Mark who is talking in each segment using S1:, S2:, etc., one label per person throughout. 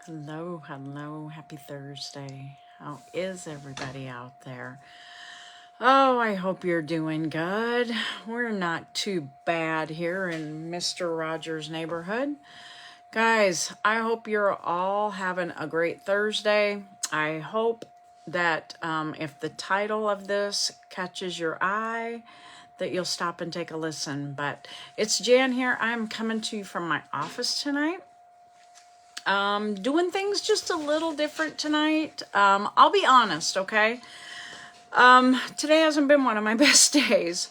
S1: Hello, hello, happy Thursday. How is everybody out there? Oh, I hope you're doing good. We're not too bad here in Mr. Rogers' neighborhood. Guys, I hope you're all having a great Thursday. I hope that if the title of this catches your eye, that you'll stop and take a listen. But it's Jan here. I'm coming to you from my office tonight. Doing things just a little different tonight. I'll be honest, okay? Today hasn't been one of my best days.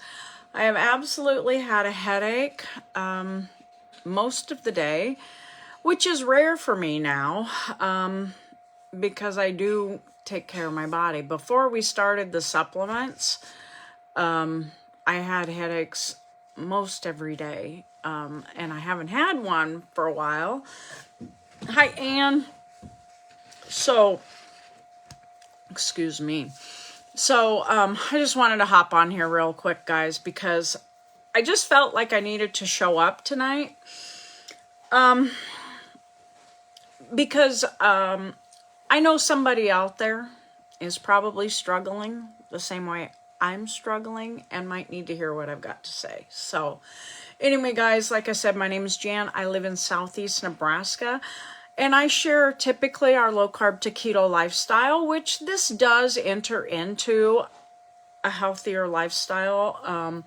S1: I have absolutely had a headache most of the day, which is rare for me now because I do take care of my body. Before we started the supplements, I had headaches most every day, and I haven't had one for a while. Hi, Anne. So, excuse me. So, I just wanted to hop on here real quick, guys, because I just felt like I needed to show up tonight. Because I know somebody out there is probably struggling the same way I'm struggling and might need to hear what I've got to say. So, anyway, guys, like I said, my name is Jan. I live in Southeast Nebraska. And I share typically our low-carb to keto lifestyle, which this does enter into a healthier lifestyle.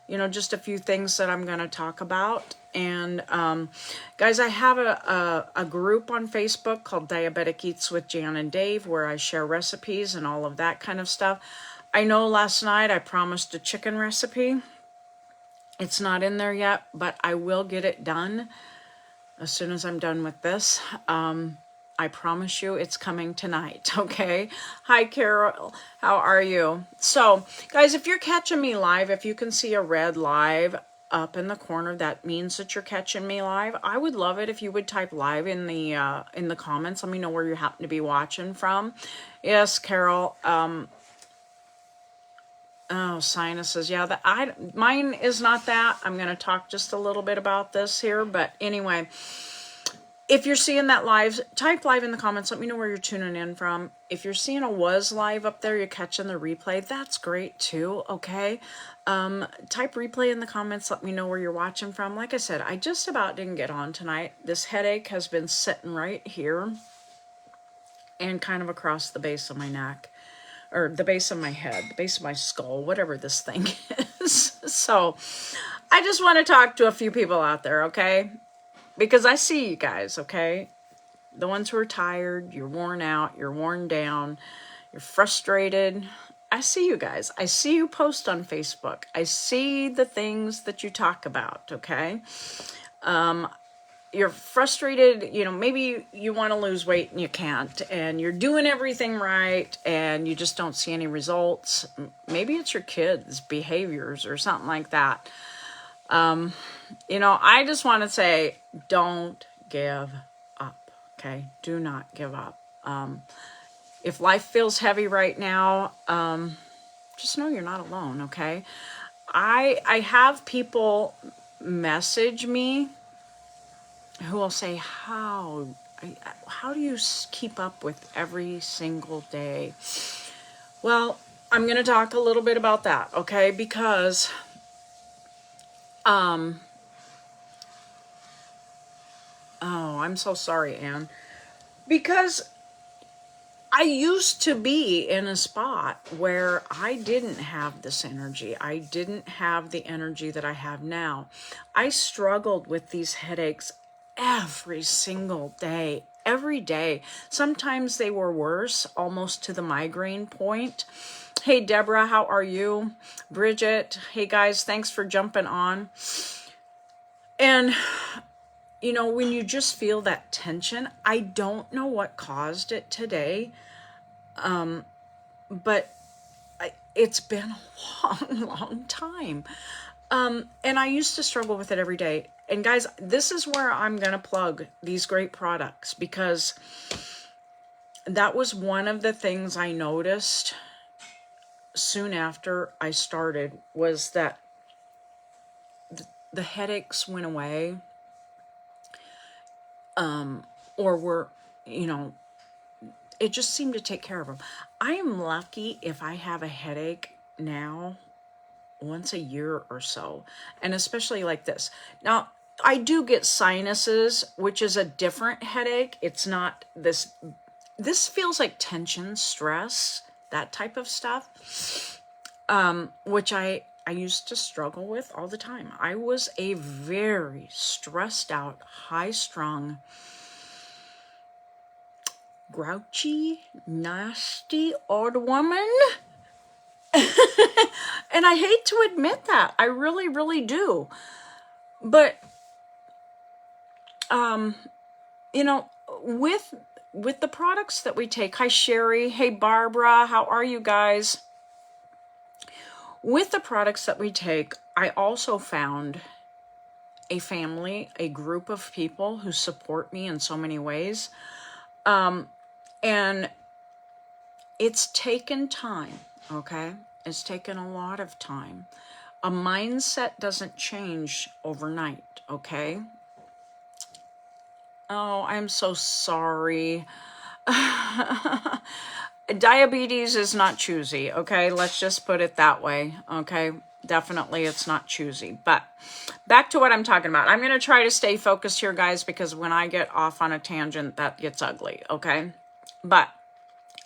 S1: Just a few things that I'm going to talk about. And guys, I have a group on Facebook called Diabetic Eats with Jan and Dave, where I share recipes and all of that kind of stuff. I know last night I promised a chicken recipe. It's not in there yet, but I will get it done as soon as I'm done with this. I promise you it's coming tonight, okay? Hi, Carol. How are you? So, guys, if you're catching me live, if you can see a red live up in the corner, that means that you're catching me live. I would love it if you would type live in the comments. Let me know where you happen to be watching from. Yes, Carol. Oh, sinuses. Yeah, mine is not that. I'm going to talk just a little bit about this here. But anyway, if you're seeing that live, type live in the comments. Let me know where you're tuning in from. If you're seeing a was live up there, you're catching the replay. That's great too, okay? Type replay in the comments. Let me know where you're watching from. Like I said, I just about didn't get on tonight. This headache has been sitting right here and kind of across the base of my neck. Or the base of my head, the base of my skull, whatever this thing is. So I just want to talk to a few people out there, okay? Because I see you guys, okay? The ones who are tired, you're worn out, you're worn down, you're frustrated. I see you guys. I see you post on Facebook. I see the things that you talk about, okay? You're frustrated, maybe you want to lose weight and you can't, and you're doing everything right and you just don't see any results. Maybe it's your kids' behaviors or something like that. I just want to say, don't give up, okay? Do not give up. If life feels heavy right now, just know you're not alone, okay? I have people message me who will say, how do you keep up with every single day? Well, I'm going to talk a little bit about that, okay? Because oh, I'm so sorry, Anne. Because I used to be in a spot where I didn't have this energy. I didn't have the energy that I have now. I struggled with these headaches every single day, every day. Sometimes they were worse, almost to the migraine point. Hey, Deborah, how are you? Bridget, hey guys, thanks for jumping on. And when you just feel that tension, I don't know what caused it today. But it's been a long time. And I used to struggle with it every day. And guys, this is where I'm going to plug these great products, because that was one of the things I noticed soon after I started, was that the headaches went away, or were you know, it just seemed to take care of them. I am lucky if I have a headache now once a year or so, and especially like this. Now, I do get sinuses, which is a different headache. It's not this, this feels like tension, stress, that type of stuff, which I used to struggle with all the time. I was a very stressed out, high strung, grouchy, nasty old woman. And I hate to admit that. I really, really do. But, you know, with the products that we take, hi Sherry, hey Barbara, how are you guys? With the products that we take, I also found a family, a group of people who support me in so many ways. And it's taken time, okay? It's taken a lot of time. A mindset doesn't change overnight, okay? Oh, I'm so sorry. Diabetes is not choosy, okay? Let's just put it that way, okay? Definitely it's not choosy. But back to what I'm talking about. I'm going to try to stay focused here, guys, because when I get off on a tangent, that gets ugly, okay? But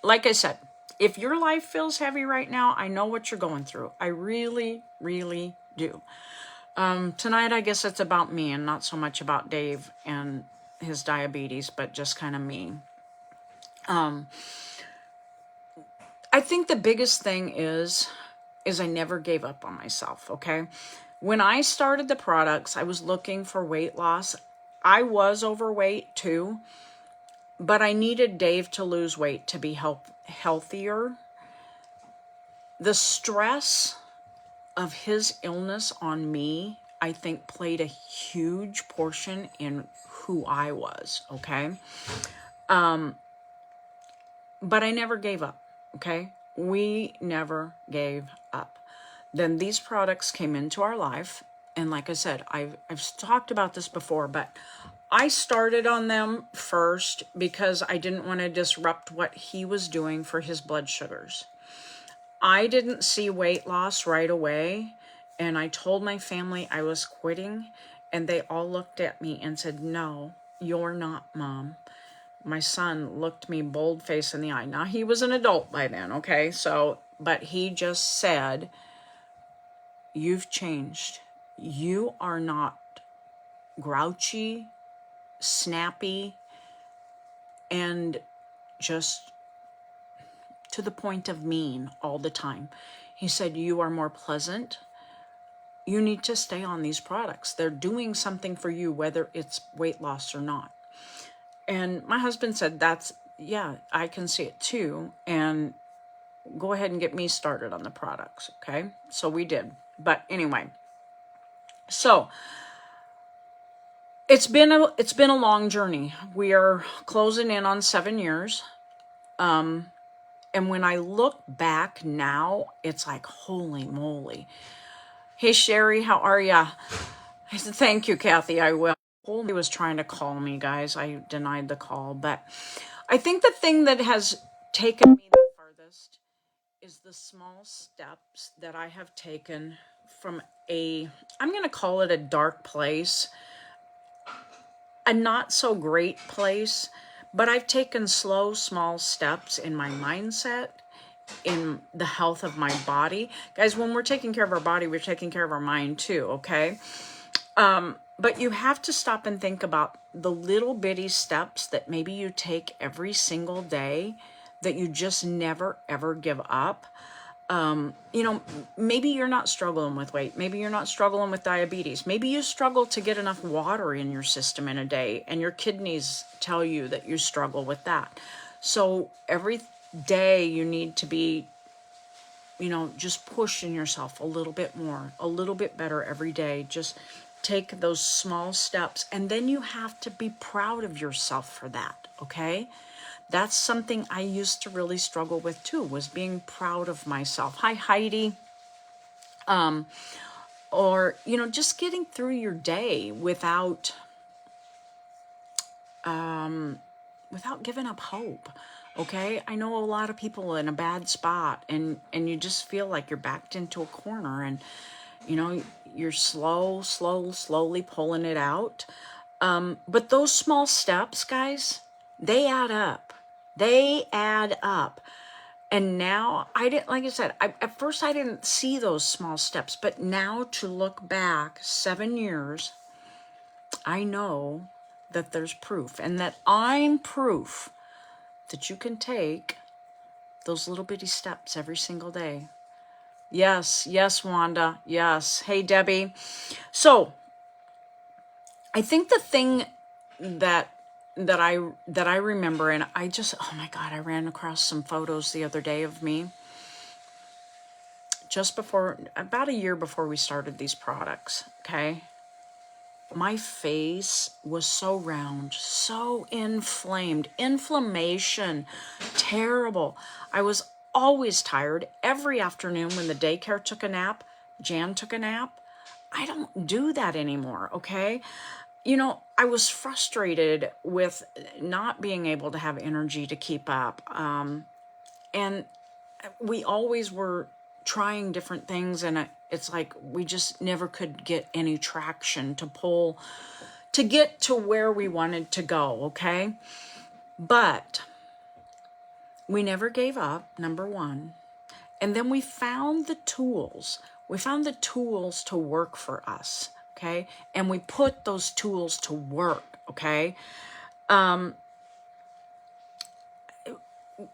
S1: like I said, if your life feels heavy right now, I know what you're going through. I really, really do. Tonight, I guess it's about me and not so much about Dave and his diabetes, but just kind of me. I think the biggest thing is I never gave up on myself, okay? When I started the products, I was looking for weight loss. I was overweight too, but I needed Dave to lose weight to be healthier. The stress of his illness on me, I think, played a huge portion in who I was, okay? But I never gave up, okay? We never gave up. Then these products came into our life, and like I said, I've talked about this before, but I started on them first because I didn't want to disrupt what he was doing for his blood sugars. I didn't see weight loss right away, and I told my family I was quitting, and they all looked at me and said, "No, you're not, Mom." My son looked me bold-faced in the eye. Now, he was an adult by then, okay? So, but he just said, "You've changed. You are not grouchy, snappy, and just to the point of mean all the time." He said, "You are more pleasant. You need to stay on these products. They're doing something for you, whether it's weight loss or not." And my husband said, yeah, I can see it too. And go ahead and get me started on the products, okay? So we did. But anyway, so it's been a long journey. We are closing in on 7 years. And when I look back now, it's like, holy moly. Hey, Sherry, how are ya? I said, thank you, Kathy, I will. He was trying to call me, guys. I denied the call. But I think the thing that has taken me the farthest is the small steps that I have taken from I'm going to call it a dark place, a not so great place, but I've taken slow, small steps in my mindset, in the health of my body. Guys, when we're taking care of our body, we're taking care of our mind too, okay? But you have to stop and think about the little bitty steps that maybe you take every single day, that you just never, ever give up. You know, maybe you're not struggling with weight. Maybe you're not struggling with diabetes. Maybe you struggle to get enough water in your system in a day, and your kidneys tell you that you struggle with that. So every day you need to be, you know, just pushing yourself a little bit more, a little bit better every day. Just take those small steps, and then you have to be proud of yourself for that, okay? That's something I used to really struggle with too, was being proud of myself. Hi, Heidi. Or, you know, just getting through your day without without giving up hope. Okay, I know a lot of people in a bad spot, and you just feel like you're backed into a corner, and you're slowly pulling it out. But those small steps, guys, they add up. They add up. And now I didn't, like I said, at first I didn't see those small steps, but now to look back 7 years, I know that there's proof, and that I'm proof that you can take those little bitty steps every single day. Yes, Wanda. Yes. Hey, Debbie. So I think the thing that I remember, and I just, oh my God, I ran across some photos the other day of me just before, about a year before we started these products. Okay. My face was so round, so inflamed, inflammation, terrible. I was always tired every afternoon when the daycare took a nap, Jan took a nap. I don't do that anymore, okay? I was frustrated with not being able to have energy to keep up. And we always were trying different things, and it's like we just never could get any traction to get to where we wanted to go, okay? But we never gave up, number one. And then we found the tools. We found the tools to work for us, okay? And we put those tools to work, okay?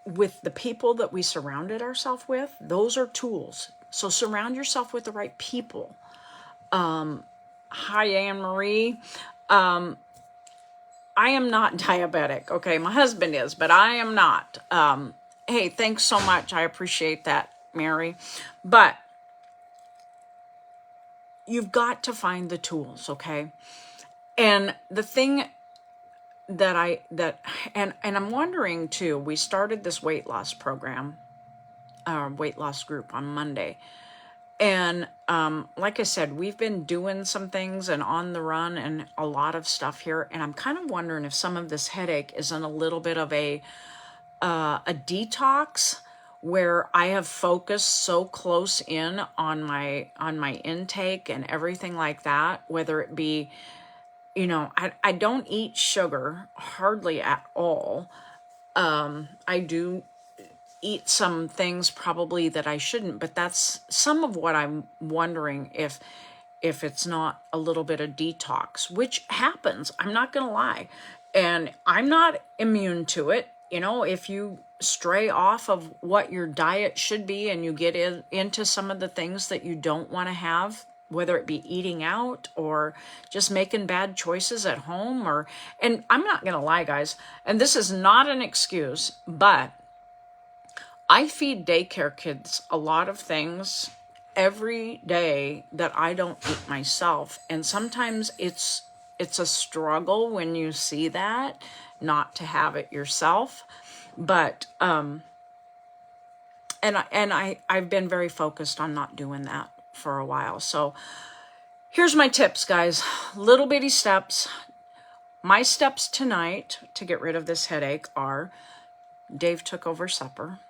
S1: With the people that we surrounded ourselves with, those are tools. So surround yourself with the right people. Hi, Anne Marie. I am not diabetic. Okay, my husband is, but I am not. Hey, thanks so much. I appreciate that, Mary. But you've got to find the tools, okay? And the thing and I'm wondering too, we started this weight loss program, weight loss group on Monday. And like I said, we've been doing some things and on the run and a lot of stuff here. And I'm kind of wondering if some of this headache isn't a little bit of a detox, where I have focused so close in on my intake and everything like that, whether it be, I don't eat sugar hardly at all. I do eat some things probably that I shouldn't, but that's some of what I'm wondering if it's not a little bit of detox, which happens. I'm not going to lie. And I'm not immune to it. If you stray off of what your diet should be and you get into some of the things that you don't want to have, whether it be eating out or just making bad choices at home, and I'm not going to lie, guys, and this is not an excuse, but I feed daycare kids a lot of things every day that I don't eat myself. And sometimes it's a struggle when you see that, not to have it yourself. But, and I've been very focused on not doing that for a while. So here's my tips, guys. Little bitty steps. My steps tonight to get rid of this headache are, Dave took over supper.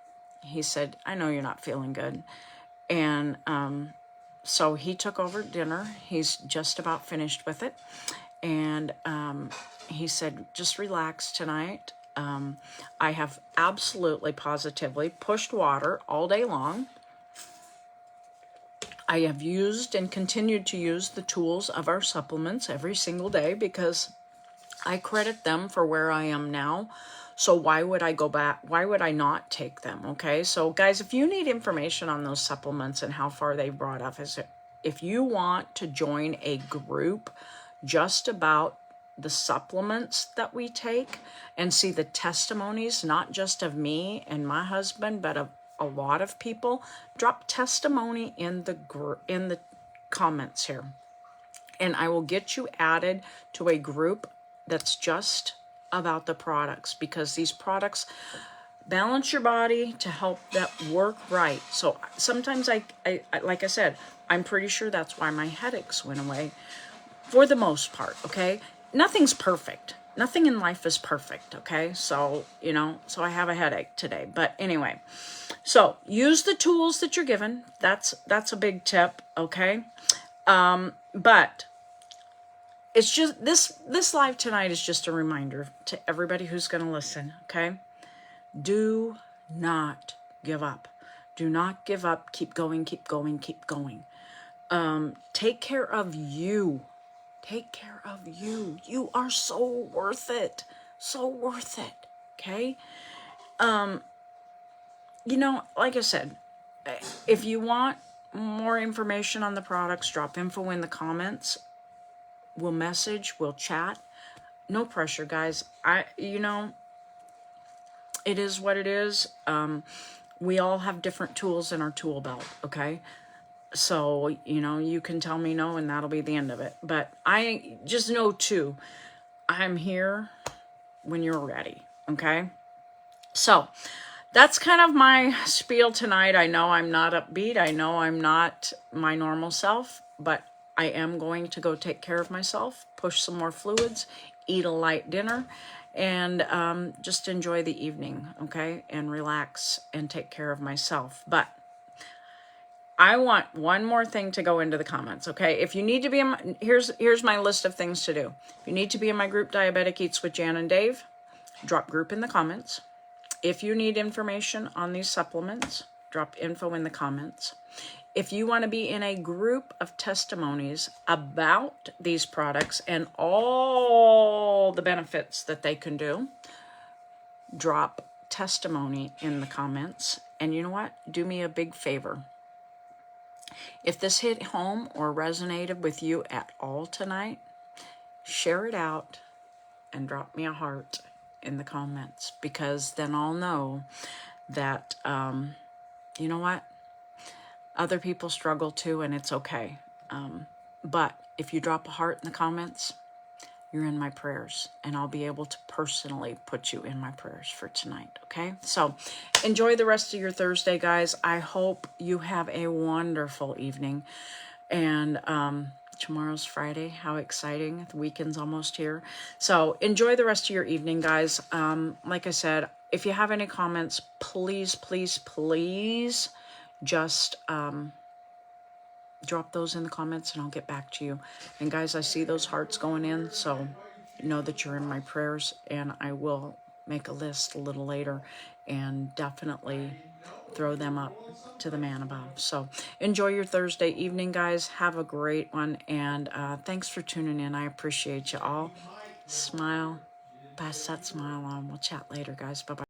S1: He said, I know you're not feeling good. And so he took over dinner. He's just about finished with it. And he said, just relax tonight. I have absolutely, positively pushed water all day long. I have used and continued to use the tools of our supplements every single day because I credit them for where I am now. So why would I go back? Why would I not take them? Okay. So guys, if you need information on those supplements and how far they've brought up, if you want to join a group just about the supplements that we take and see the testimonies, not just of me and my husband, but of a lot of people, drop testimony in the comments here, and I will get you added to a group that's just about the products, because these products balance your body to help that work right. So sometimes I like I said, I'm pretty sure that's why my headaches went away for the most part. Okay, nothing's perfect. nothing in life is perfect, okay? So, you know, so I have a headache today. But anyway, so use the tools that you're given. That's a big tip, okay? But it's just this live tonight is just a reminder to everybody who's going to listen, okay? Do not give up. Do not give up. Keep going, keep going, keep going. Take care of you. Take care of you. You are so worth it. So worth it. Okay? You know, like I said, if you want more information on the products, drop info in the comments. We'll message, we'll chat. No pressure, guys. You know, it is what it is. We all have different tools in our tool belt, okay? So, you know, you can tell me no and that'll be the end of it. But I just know too, I'm here when you're ready, okay? So that's kind of my spiel tonight. I know I'm not upbeat. I know I'm not my normal self, but I am going to go take care of myself, push some more fluids, eat a light dinner, and just enjoy the evening, okay? And relax and take care of myself. But I want one more thing to go into the comments, okay? If you need to be in my, here's my list of things to do. If you need to be in my group, Diabetic Eats with Jan and Dave, drop group in the comments. If you need information on these supplements, drop info in the comments. If you want to be in a group of testimonies about these products and all the benefits that they can do, drop testimony in the comments. And you know what? Do me a big favor. If this hit home or resonated with you at all tonight, share it out and drop me a heart in the comments, because then I'll know that, you know what? Other people struggle too, and it's okay. But if you drop a heart in the comments, you're in my prayers, and I'll be able to personally put you in my prayers for tonight, okay? So enjoy the rest of your Thursday, guys. I hope you have a wonderful evening. And tomorrow's Friday. How exciting. The weekend's almost here. So enjoy the rest of your evening, guys. Like I said, if you have any comments, please, please, please just drop those in the comments and I'll get back to you. And guys, I see those hearts going in, so know that you're in my prayers, and I will make a list a little later and definitely throw them up to the man above. So enjoy your Thursday evening, guys. Have a great one, and thanks for tuning in. I appreciate you all. Smile. Pass that smile on. We'll chat later, guys. Bye-bye.